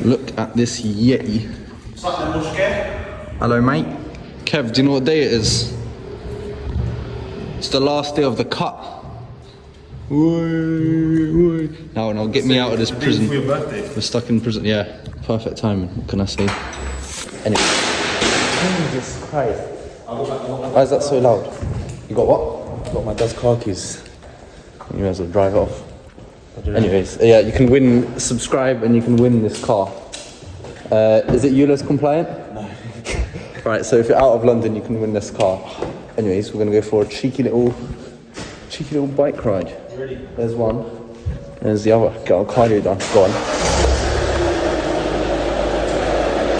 Look at this Yeti. Hello, mate. Kev, do you know what day it is? It's the last day of the cut. No, get me out of this prison. For your birthday. We're stuck in prison. Yeah, perfect timing. What can I say? Anyway. Jesus Christ. Why is that so loud? You got what? I got my dad's car keys. You may as well drive it off. Anyways, yeah, you can win, subscribe and you can win this car. Is it ULEZ compliant? No. Right, so if you're out of London, you can win this car. Anyways, we're gonna go for a cheeky little bike ride. Ready? There's one. There's the other. Get our cardio done. Go on.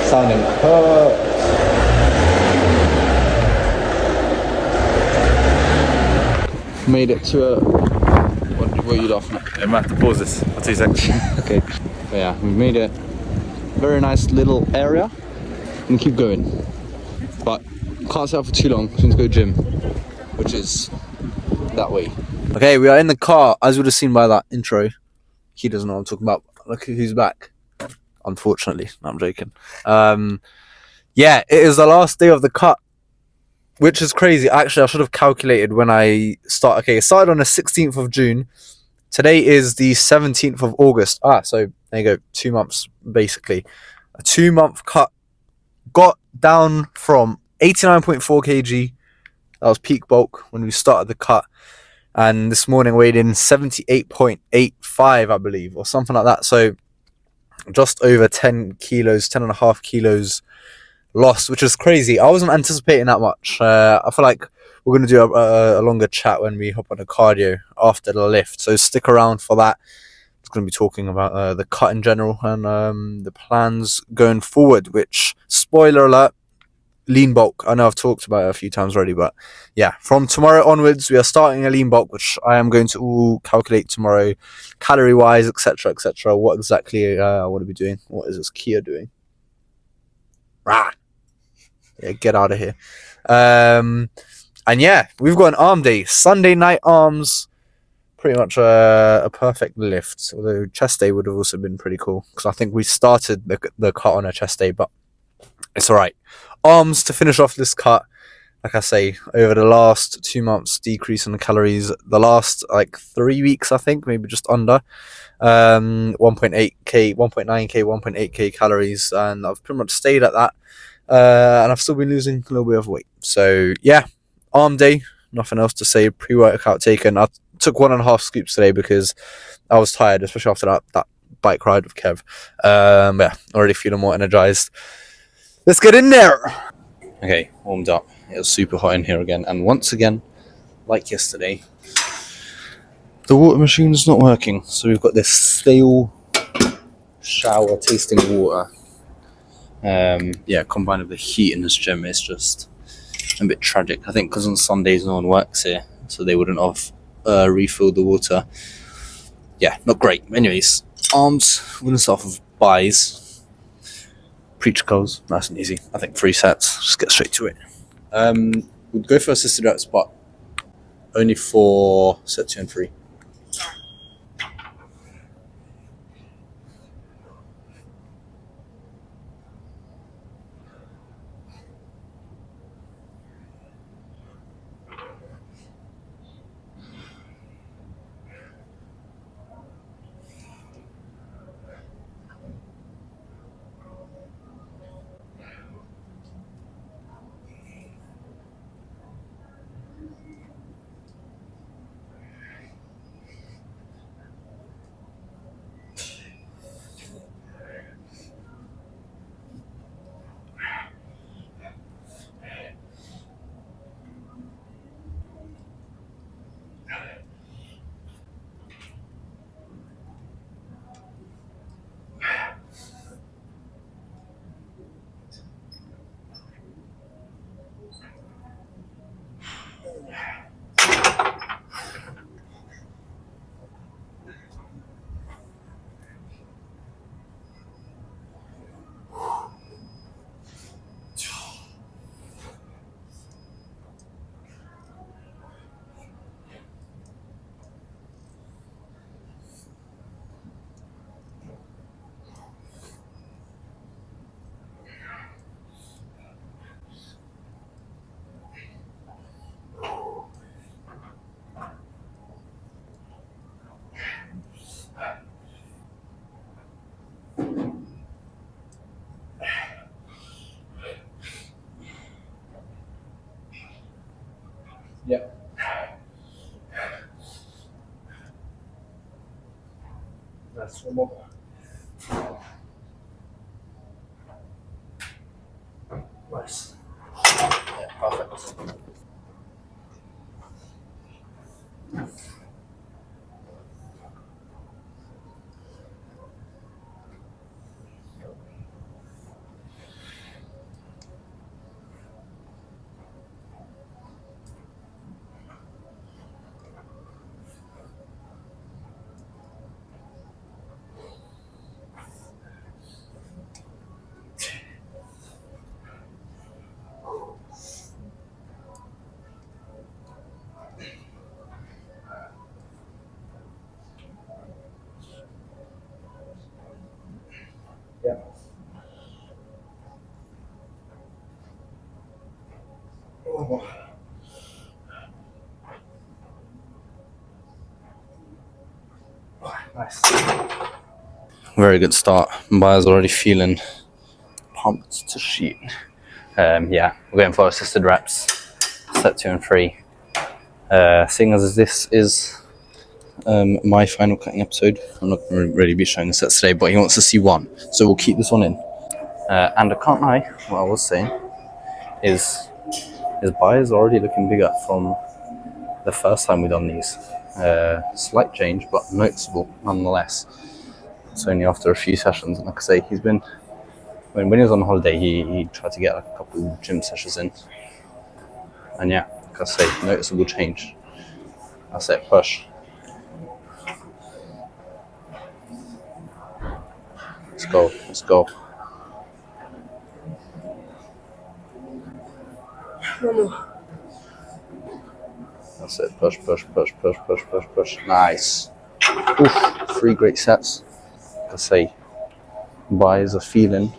Sounding perfect. Made it to a... What are you laughing at? I might have to pause this for 2 seconds. Okay. But yeah, we made it. Very nice little area. And keep going. But can't stay out for too long. Just need to go gym. Which is that way. Okay, we are in the car. As you would have seen by that intro. He doesn't know what I'm talking about. Look who's back. Unfortunately. No, I'm joking. Yeah, it is the last day of the cut. Which is crazy. Actually, I should have calculated when I start. Okay, it started on the 16th of June. Today is the 17th of August. So there you go. 2 months, basically. A 2-month cut. Got down from 89.4 kg. That was peak bulk when we started the cut. And this morning weighed in 78.85, I believe, or something like that. So just over 10 kilos, 10.5 kilos lost, which is crazy. I wasn't anticipating that much. I feel like we're going to do a longer chat when we hop on the cardio after the lift. So stick around for that. It's going to be talking about the cut in general and the plans going forward, which, spoiler alert, lean bulk. I know I've talked about it a few times already, but yeah, from tomorrow onwards, we are starting a lean bulk, which I am going to all calculate tomorrow, calorie-wise, etc., etc. What exactly I want to be doing. What is this Kia doing? Rah! Yeah, get out of here. And yeah, we've got an arm day. Sunday night arms. Pretty much a perfect lift. Although chest day would have also been pretty cool. Because I think we started the cut on a chest day. But it's alright. Arms to finish off this cut. Like I say, over the last 2 months, decrease in the calories. The last 3 weeks, I think, maybe just under. 1.8k, 1.9k, 1.8k calories. And I've pretty much stayed at that. And I've still been losing a little bit of weight. So yeah, arm day, nothing else to say. Pre-workout taken. I took 1.5 scoops today because I was tired, especially after that bike ride with Kev. Yeah, already feeling more energized. Let's get in there. Okay, warmed up. It was super hot in here again, and once again, like yesterday, the water machine's not working. So we've got this stale shower tasting water. Yeah, combined with the heat in this gym, it's just a bit tragic. I think because on Sundays no one works here, so they wouldn't have refilled the water. Yeah, not great. Anyways, arms, we're going to start off with buys. Preach curls, nice and easy. I think 3 sets, just get straight to it. We'll go for assisted reps, but only for set 2 and 3. One more. Nice. Yeah, perfect. Yeah. One more. Nice. Very good start. Baya's already feeling pumped to shoot. Yeah, we're going for assisted reps, set 2 and 3. Seeing as this is my final cutting episode, I'm not going to really be showing the sets today, but he wants to see one, so we'll keep this one in. And I can't lie, what I was saying is his bi is already looking bigger from the first time we done these. Slight change, but noticeable nonetheless. It's only after a few sessions, and like I say, he's been, when he was on holiday, he tried to get a couple of gym sessions in. And yeah, like I say, noticeable change. That's it, push. Let's go, let's go. That's it, push, push, push, push, push, push, push. Nice. Oof, 3 great sets. Like I say, buys are feeling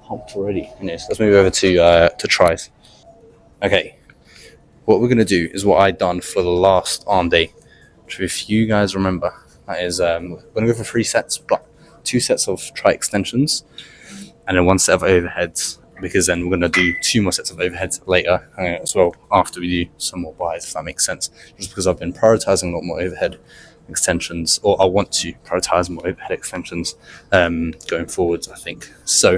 pumped already. Anyways, let's move over to tries. Okay, what we're gonna do is what I done for the last arm day, which if you guys remember, that is we're gonna go for 3 sets, but 2 sets of try extensions, and then 1 set of overheads, because then we're gonna do 2 more sets of overheads later as well after we do some more buys, if that makes sense. Just because I've been prioritizing a lot more overhead extensions, or I want to prioritize more overhead extensions going forwards, I think. So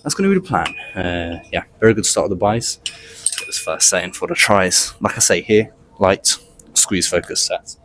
that's going to be the plan. Yeah, very good start of the buys. Let's get this first set in for the tries. Like I say here, light, squeeze focus sets.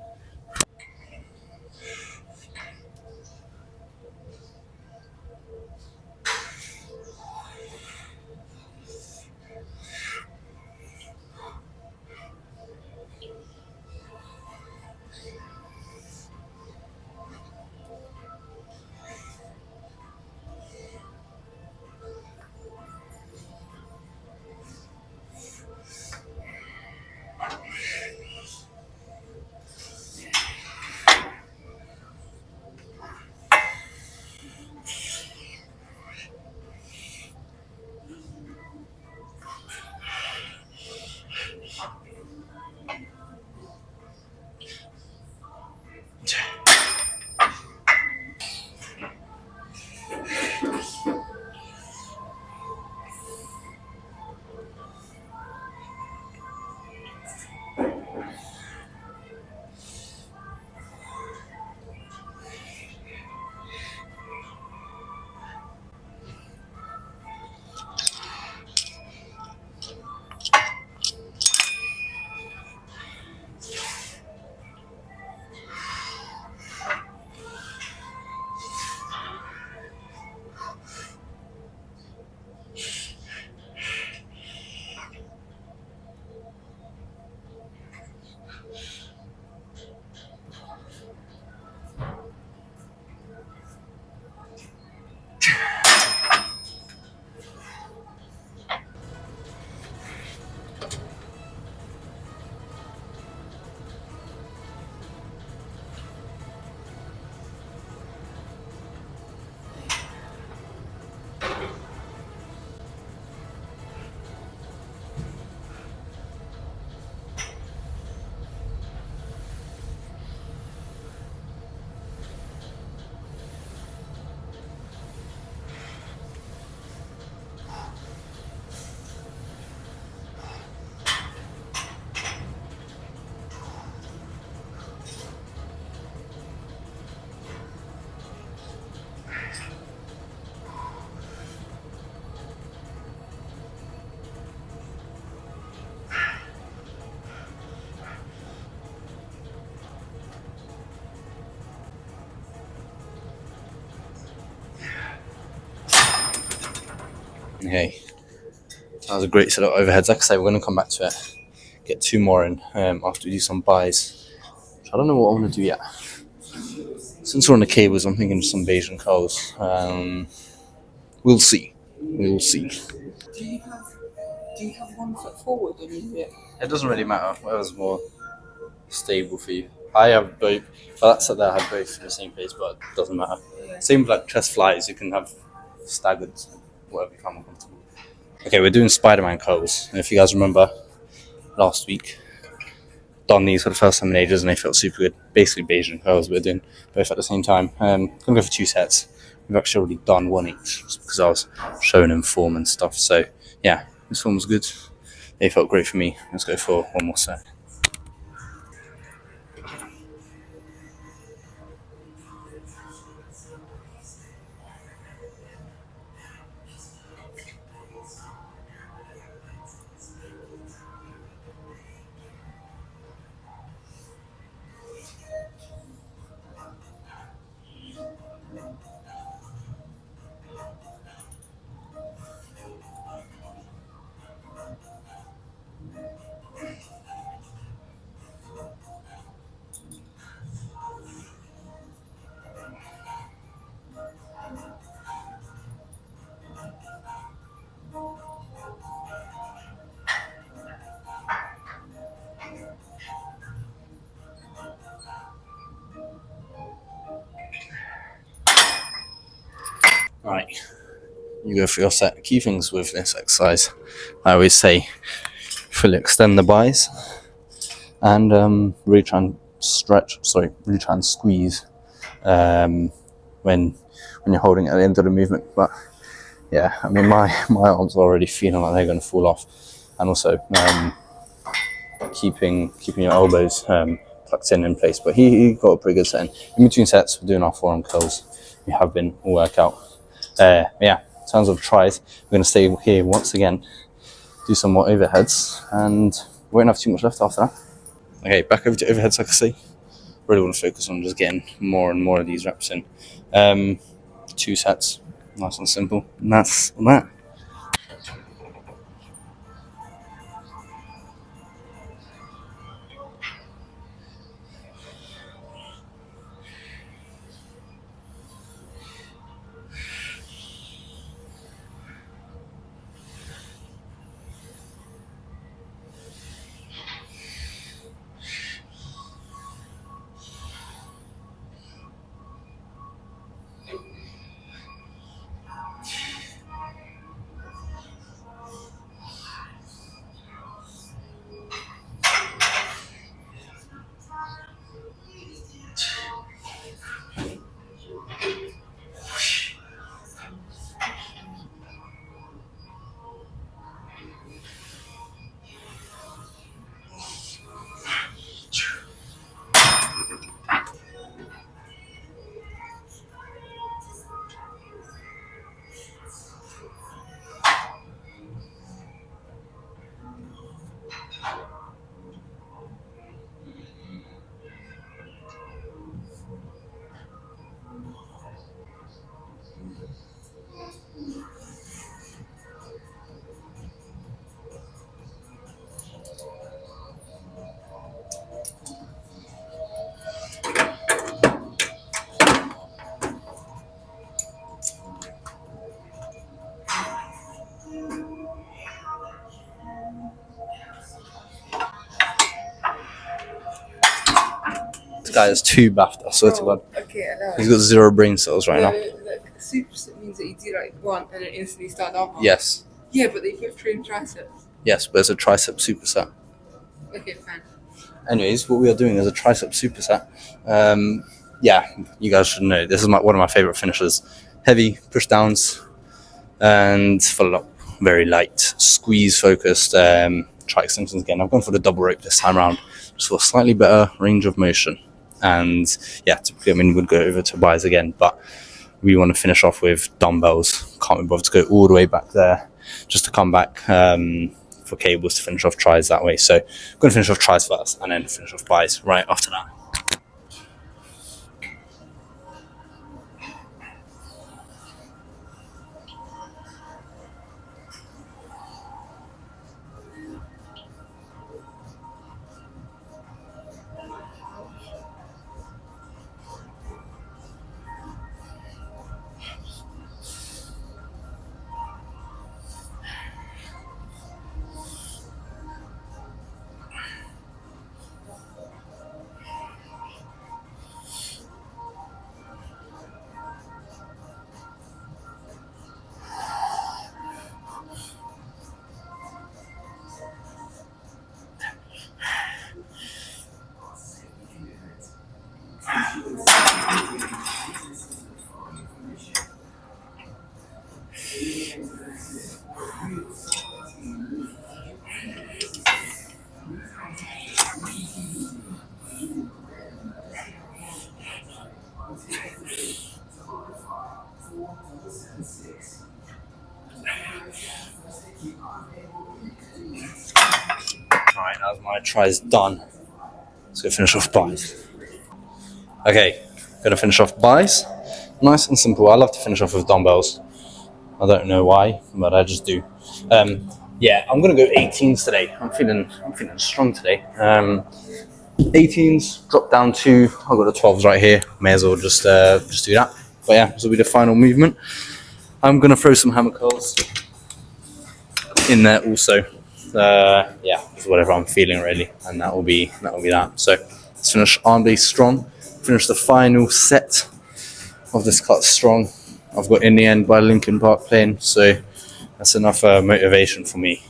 Okay, that was a great set of overheads. Like I say, we're going to come back to it, get 2 more in after we do some buys. I don't know what I want to do yet. Since we're on the cables, I'm thinking of some Bayesian curls. We'll see. We'll see. Do you have 1 foot forward or is it? It doesn't really matter. Whatever's more stable for you. I have both. Well, that set there I had both in the same place, but it doesn't matter. Same with like chest flies. You can have staggered, whatever you find more comfortable. Okay, we're doing Spiderman Curls. And if you guys remember, last week, done these for the first time in ages, and they felt super good. Basically, Bayesian curls. We're doing both at the same time. Gonna go for 2 sets. We've actually already done 1 each, just because I was showing them form and stuff. So yeah, this one was good. They felt great for me. Let's go for 1 more set. Right, you go for your set. Key things with this exercise, I always say, fully extend the buys and really try and really try and squeeze when you're holding at the end of the movement. But yeah, I mean my arms are already feeling like they're going to fall off, and also keeping your elbows tucked in place. But he got a pretty good set in between sets. We're doing our forearm curls. We have been all workout. Yeah, in terms of tries, we're going to stay here once again, do some more overheads, and we won't have too much left after that. Okay, back over to overheads, like I say. Really want to focus on just getting more and more of these reps in. 2 sets, nice and simple, and that's that. This guy has 2 BAFTA, I swear to God. Okay, I know. He's got 0 brain cells right now. Like, superset means that you do like 1 and then instantly start down. Yes. Yeah, but they both train triceps. Yes, but it's a tricep superset. Okay, fine. Anyways, what we are doing is a tricep superset. Yeah, you guys should know, this is one of my favorite finishes. Heavy push downs and followed up very light, squeeze focused tri extensions again. I've gone for the double rope this time around, just for a slightly better range of motion. And yeah, typically, I mean, we'd go over to buys again, but we want to finish off with dumbbells. Can't be bothered to go all the way back there just to come back for cables to finish off tries that way. So I'm going to finish off tries first and then finish off buys right after that. my try is done. Let's go finish off buys. Okay, gonna finish off buys. Nice and simple. I love to finish off with dumbbells. I don't know why, but I just do. Yeah, I'm gonna go 18s today. I'm feeling strong today. 18s, drop down to. I've got the 12s right here. May as well just do that. But yeah, this will be the final movement. I'm gonna throw some hammer curls in there also. Yeah, just whatever I'm feeling really, and that will be that. So let's finish arm day strong. Finish the final set of this cut strong. I've got In the End by Linkin Park playing, so that's enough motivation for me.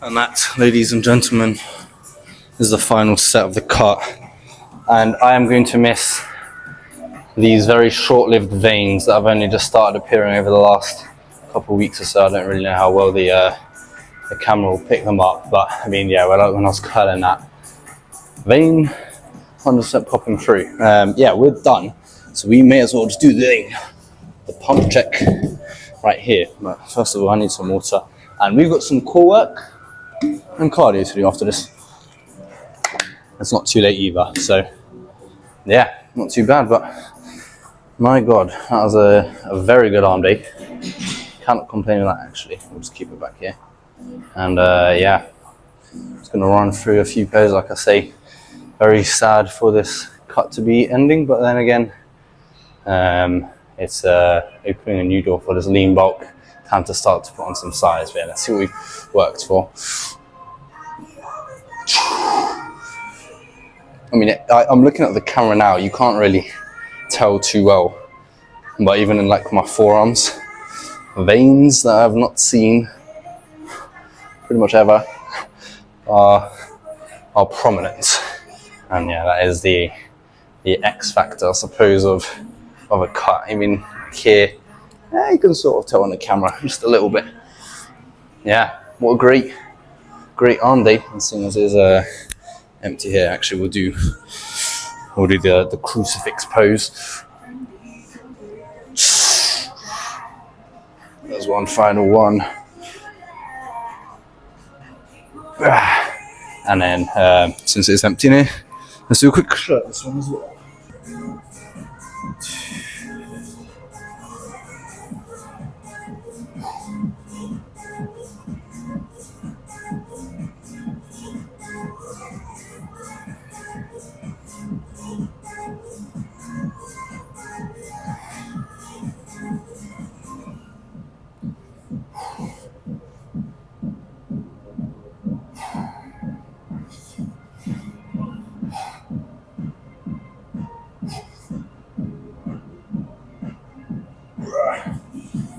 And that, ladies and gentlemen, is the final set of the cut. And I am going to miss these very short-lived veins that have only just started appearing over the last couple of weeks or so. I don't really know how well the camera will pick them up, but I mean, yeah, when I was cutting that vein, 100% popping through. Yeah, we're done. So we may as well just do the pump check right here. But first of all, I need some water. And we've got some core work and cardio to do after this. It's not too late either, so yeah, not too bad, but my god, that was a very good arm day. Cannot complain with that actually. We'll just keep it back here. And yeah, just gonna run through a few poses. Like I say, very sad for this cut to be ending, but then again, it's opening a new door for this lean bulk. Time to start to put on some size. But yeah, let's see what we've worked for. I mean, I'm looking at the camera now. You can't really tell too well, but even in like my forearms, veins that I've not seen pretty much ever are prominent. And yeah, that is the X factor, I suppose, of a cut. I mean, here, you can sort of tell on the camera just a little bit. Yeah, what a great arm day. And seeing as there's empty here, actually we'll do the crucifix pose. There's one final one. And then since it's empty now, let's do a quick shot this one as well.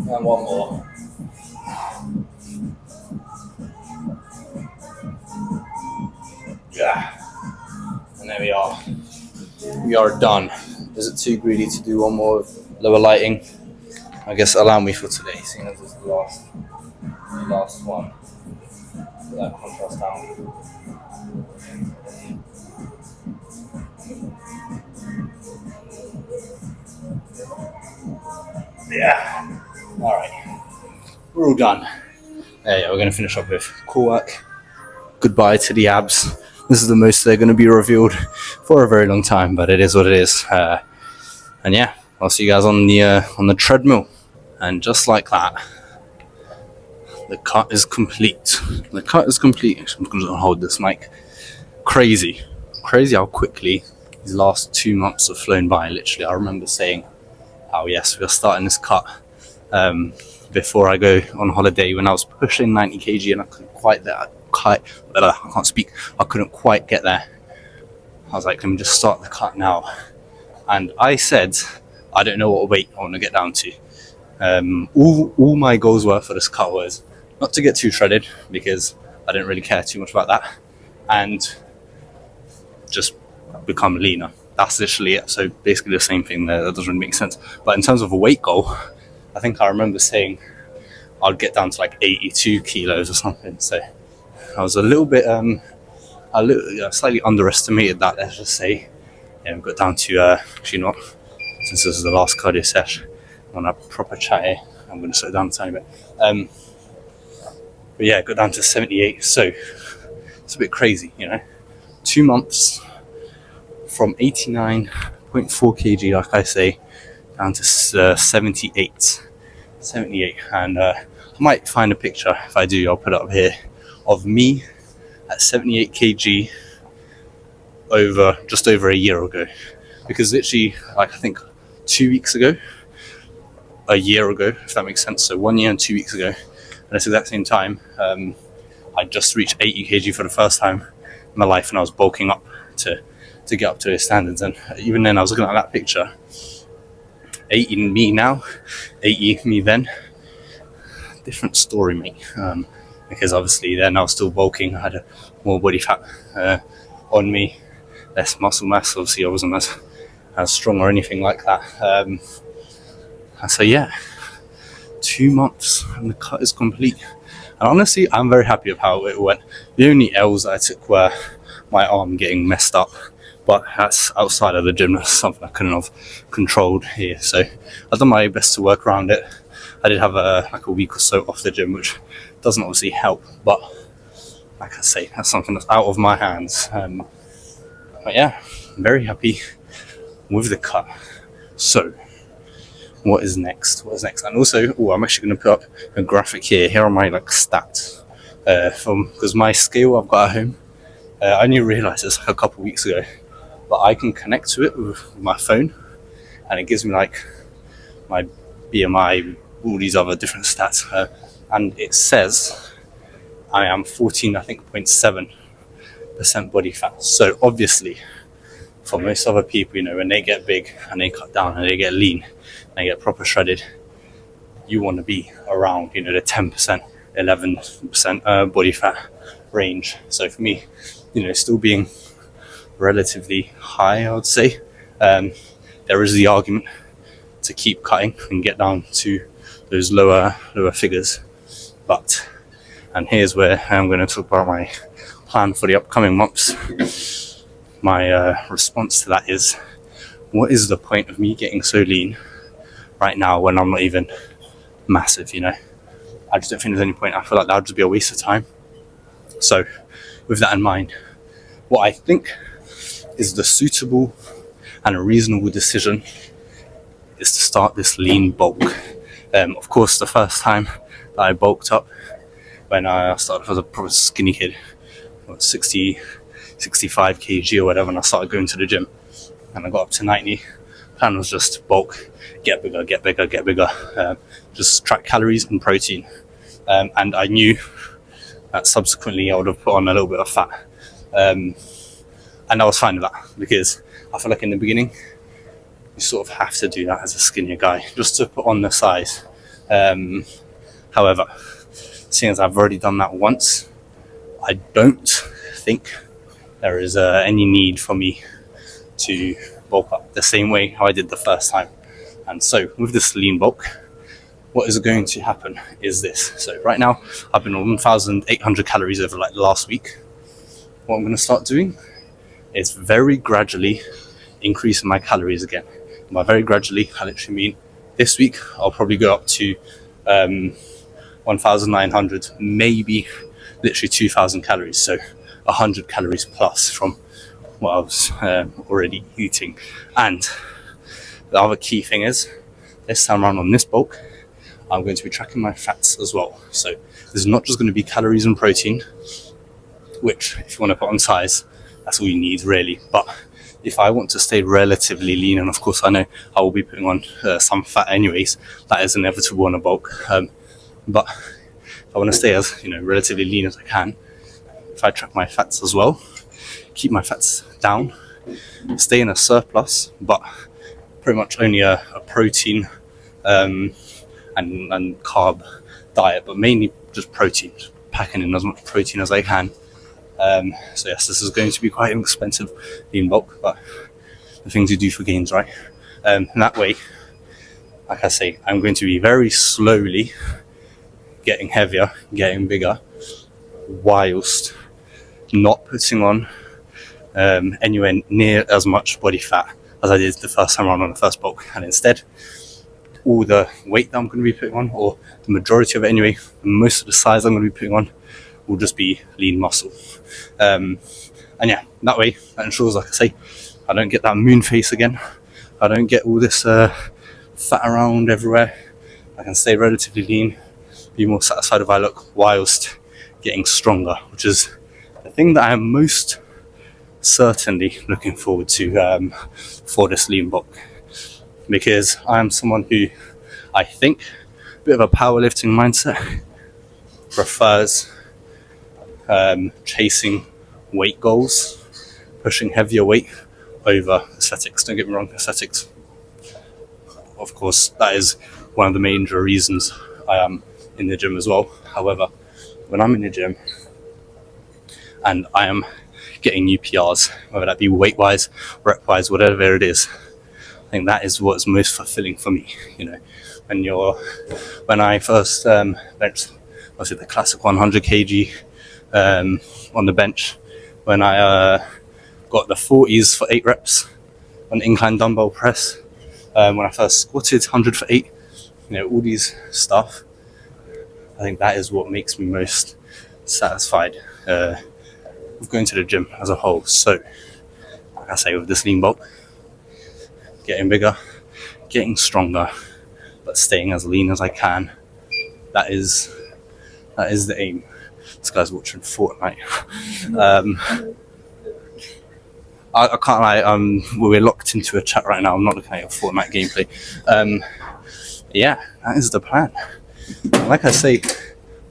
And one more. Yeah. And there we are. We are done. Is it too greedy to do one more lower lighting? I guess allow me for today, seeing as it's the last one. Put that contrast down. Yeah. All right. We're all done. Yeah, we're going to finish up with core work. Goodbye to the abs. This is the most they're going to be revealed for a very long time, but it is what it is. And yeah, I'll see you guys on the treadmill. And just like that, the cut is complete. The cut is complete. Actually, I'm just going to hold this mic. Crazy how quickly these last 2 months have flown by. Literally, I remember saying, "Oh yes, we're starting this cut." Before I go on holiday, when I was pushing 90 kg and I couldn't quite I can't speak. I couldn't quite get there. I was like, let me just start the cut now. And I said, I don't know what weight I want to get down to. All my goals were for this cut was not to get too shredded, because I didn't really care too much about that, and just become leaner. That's literally it. So basically the same thing there. That doesn't really make sense. But in terms of a weight goal, I think I remember saying I'd get down to like 82 kilos or something. So I was a little bit, slightly underestimated that, let's just say. Yeah, we got down to, actually not, since this is the last cardio session, on a proper chat here, I'm going to slow down a tiny bit. But yeah, got down to 78. So it's a bit crazy, 2 months from 89.4 kg, like I say, down to 78. And I might find a picture. If I do, I'll put it up here, of me at 78 kg just over a year ago. Because literally, like I think 2 weeks ago, a year ago, if that makes sense, so 1 year and 2 weeks ago, at this exact same time, I just reached 80 kg for the first time in my life, and I was bulking up to get up to his standards. And even then, I was looking at that picture, 80 me now, 80 me then, different story, mate. Because obviously then I was still bulking, I had more body fat on me, less muscle mass. Obviously I wasn't as strong or anything like that. And so yeah, 2 months and the cut is complete. And honestly, I'm very happy with how it went. The only L's I took were my arm getting messed up, but that's outside of the gym. That's something I couldn't have controlled here. So I've done my best to work around it. I did have a week or so off the gym, which doesn't obviously help, but like I say, that's something that's out of my hands. But yeah, I'm very happy with the cut. So what is next? And also, I'm actually going to put up a graphic here. Here are my stats because my scale I've got at home. I only realised this a couple of weeks ago, but I can connect to it with my phone, and it gives me my BMI, all these other different stats, and it says I am 14.7% body fat. So obviously, for most other people, when they get big and they cut down and they get lean and they get proper shredded, you want to be around the 10%, 11% body fat range. So for me, still being relatively high, I would say, there is the argument to keep cutting and get down to those lower figures. And here's where I'm going to talk about my plan for the upcoming months. My response to that is, what is the point of me getting so lean right now when I'm not even massive? I just don't think there's any point. I feel like that would just be a waste of time. So with that in mind, what I think is the suitable and a reasonable decision is to start this lean bulk. Of course, the first time that I bulked up, when I started as a proper skinny kid, 65 kg or whatever, and I started going to the gym and I got up to 90. Plan was just bulk, get bigger, just track calories and protein. And I knew that subsequently I would have put on a little bit of fat. And I was fine with that, because I feel like in the beginning, you sort of have to do that as a skinnier guy, just to put on the size. However, seeing as I've already done that once, I don't think there is any need for me to bulk up the same way how I did the first time. And so with this lean bulk, what is going to happen is this. So right now, I've been on 1,800 calories over the last week. What I'm going to start doing is very gradually increasing my calories again. By very gradually, I literally mean This week I'll probably go up to 1,900, maybe literally 2,000 calories, so 100 calories plus from what I was already eating. And the other key thing is, this time around on this bulk, I'm going to be tracking my fats as well. So this is not just going to be calories and protein, which if you want to put on size, that's all you need really. But if I want to stay relatively lean, and of course I know I will be putting on some fat anyways, that is inevitable on a bulk. But if I want to stay as relatively lean as I can, if I track my fats as well, keep my fats down, stay in a surplus, but pretty much only a protein and carb diet, but mainly just protein, just packing in as much protein as I can. So yes, this is going to be quite an expensive lean bulk, but the things you do for gains, right? And that way, like I say, I'm going to be very slowly getting heavier, getting bigger, whilst not putting on anywhere near as much body fat as I did the first time around on the first bulk. And instead, all the weight that I'm going to be putting on, or the majority of it anyway, most of the size I'm going to be putting on, will just be lean muscle. And yeah, that way, that ensures, like I say, I don't get that moon face again. I don't get all this fat around everywhere. I can stay relatively lean, be more satisfied if I look, whilst getting stronger, which is the thing that I am most certainly looking forward to for this lean bulk, because I am someone who, I think, a bit of a powerlifting mindset, prefers chasing weight goals, pushing heavier weight over aesthetics. Don't get me wrong, aesthetics, of course, that is one of the major reasons I am in the gym as well. However, when I'm in the gym and I am getting new PRs, whether that be weight wise, rep wise, whatever it is, I think that is what's most fulfilling for me. When I first benched, was it the classic 100 kg on the bench, when I got the 40s for 8 reps on incline dumbbell press, when I first squatted 100 for 8, all these stuff, I think that is what makes me most satisfied with going to the gym as a whole. So, like I say, with this lean bulk, getting bigger, getting stronger, but staying as lean as I can, that is the aim. This guy's watching Fortnite. I can't lie, we're locked into a chat right now. I'm not looking at your Fortnite gameplay. Yeah, that is the plan. Like I say,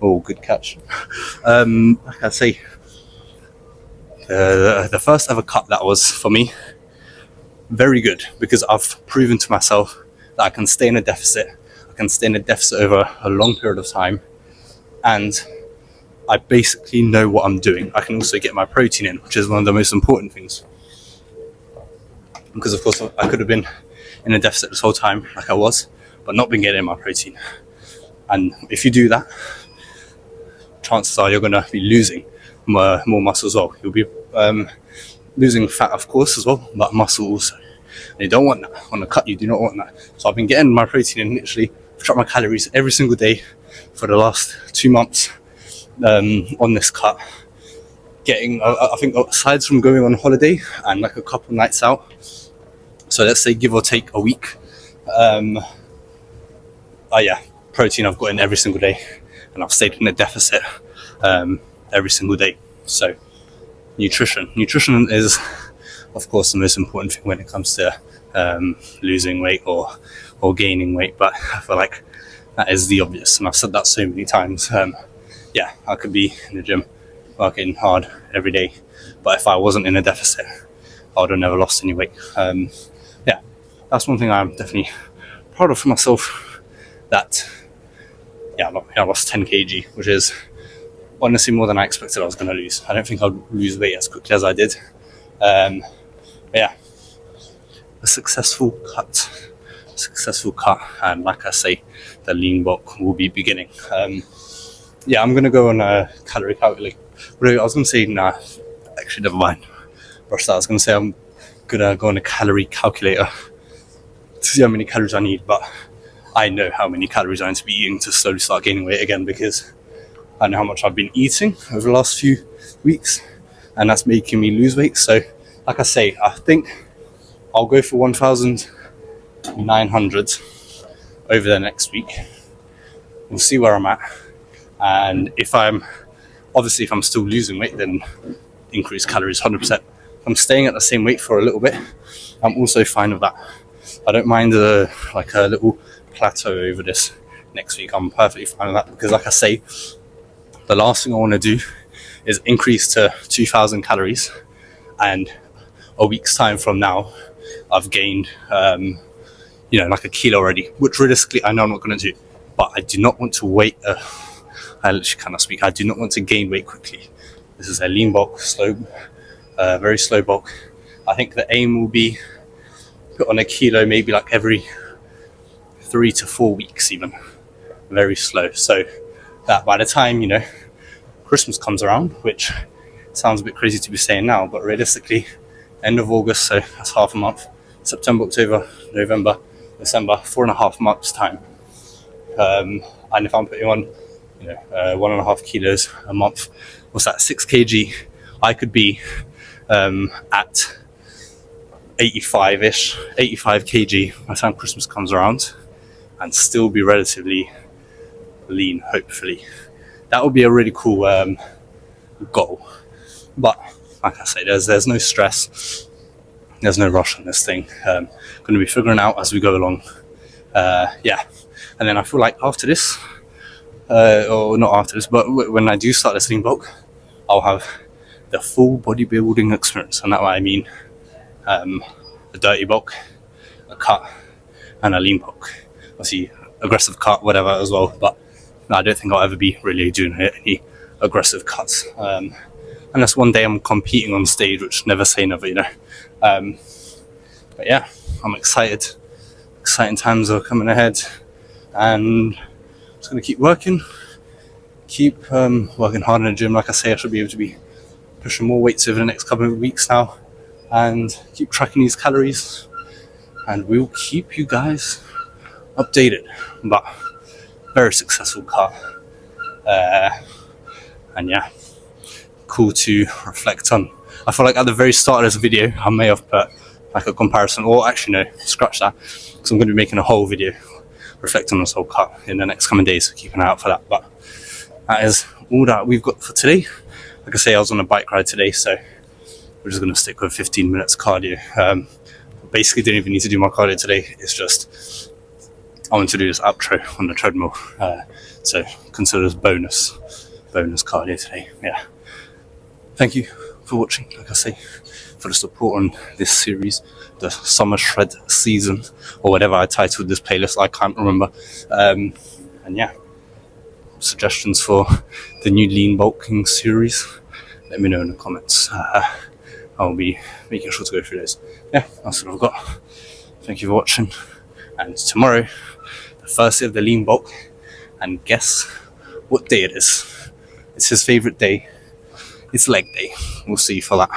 oh, good catch. Like I say, the first ever cut that was, for me, very good, because I've proven to myself that I can stay in a deficit. I can stay in a deficit over a long period of time, and I basically know what I'm doing. I can also get my protein in, which is one of the most important things. Because of course I could have been in a deficit this whole time, like I was, but not been getting my protein. And if you do that, chances are you're going to be losing more muscle as well. You'll be losing fat, of course, as well, but muscle also. And you don't want that. On a cut, you do not want that. So I've been getting my protein in, literally, I've tracked my calories every single day for the last 2 months on this cut. Getting, I think, aside from going on holiday and like a couple nights out, so let's say give or take a week, protein I've got in every single day, and I've stayed in a deficit every single day. So nutrition is, of course, the most important thing when it comes to losing weight or gaining weight, but I feel like that is the obvious, and I've said that so many times. I could be in the gym working hard every day, but if I wasn't in a deficit, I would have never lost any weight. That's one thing I'm definitely proud of for myself, that I lost 10 kg, which is honestly more than I expected I was going to lose. I don't think I'd lose weight as quickly as I did. A successful cut, and like I say, the lean bulk will be beginning. I'm going to go on a calorie calculator. I was going to say, nah, actually never mind, brush that. I was going to say I'm going to go on a calorie calculator to see how many calories I need, but I know how many calories I need to be eating to slowly start gaining weight again, because I know how much I've been eating over the last few weeks, and that's making me lose weight. So like I say, I think I'll go for 1,900 over the next week. We'll see where I'm at, and if I'm still losing weight, then increase calories 100%. If I'm staying at the same weight for a little bit, I'm also fine with that. I don't mind like a little plateau over this next week. I'm perfectly fine with that, because like I say, the last thing I want to do is increase to 2,000 calories, and a week's time from now I've gained like a kilo already, which realistically I know I'm not going to do. But I do not want to wait. I literally cannot speak. I do not want to gain weight quickly. This is a lean bulk, very slow bulk. I think the aim will be put on a kilo maybe like every 3 to 4 weeks, even. Very slow. So that by the time, Christmas comes around, which sounds a bit crazy to be saying now, but realistically, end of August, so that's half a month. September, October, November, December, 4.5 months time. And if I'm putting on, 1.5 kilos a month, what's that, 6 kg? I could be at 85 kg by the time Christmas comes around, and still be relatively lean, hopefully. That would be a really cool goal. But like I say, there's no stress, there's no rush on this thing. Going to be figuring out as we go along. And then I feel like after this, or not after this, but when I do start this lean bulk, I'll have the full bodybuilding experience. And that way I mean a dirty bulk, a cut, and a lean bulk. Obviously aggressive cut, whatever as well, but I don't think I'll ever be really doing any aggressive cuts. Unless one day I'm competing on stage, which never say never, But yeah, I'm excited. Exciting times are coming ahead, and I'm just going to keep working hard in the gym. Like I say, I should be able to be pushing more weights over the next couple of weeks now, and keep tracking these calories, and we'll keep you guys updated. But very successful cut, and yeah, cool to reflect on. I feel like at the very start of this video I may have put like a comparison, or actually no, scratch that, because I'm going to be making a whole video reflecting on this whole cut in the next coming days, so keep an eye out for that. But that is all that we've got for today. Like I say, I was on a bike ride today, so we're just going to stick with 15 minutes cardio. Basically didn't even need to do my cardio today, it's just I want to do this outro on the treadmill, so consider this bonus cardio today. Yeah, thank you for watching. Like I say, for the support on this series, the summer shred season, or whatever I titled this playlist, I can't remember. And yeah, suggestions for the new lean bulking series, let me know in the comments. I'll be making sure to go through those. Yeah, that's what I've got. Thank you for watching, and tomorrow, the first day of the lean bulk, and guess what day it is? It's his favourite day. It's leg day. We'll see you for that.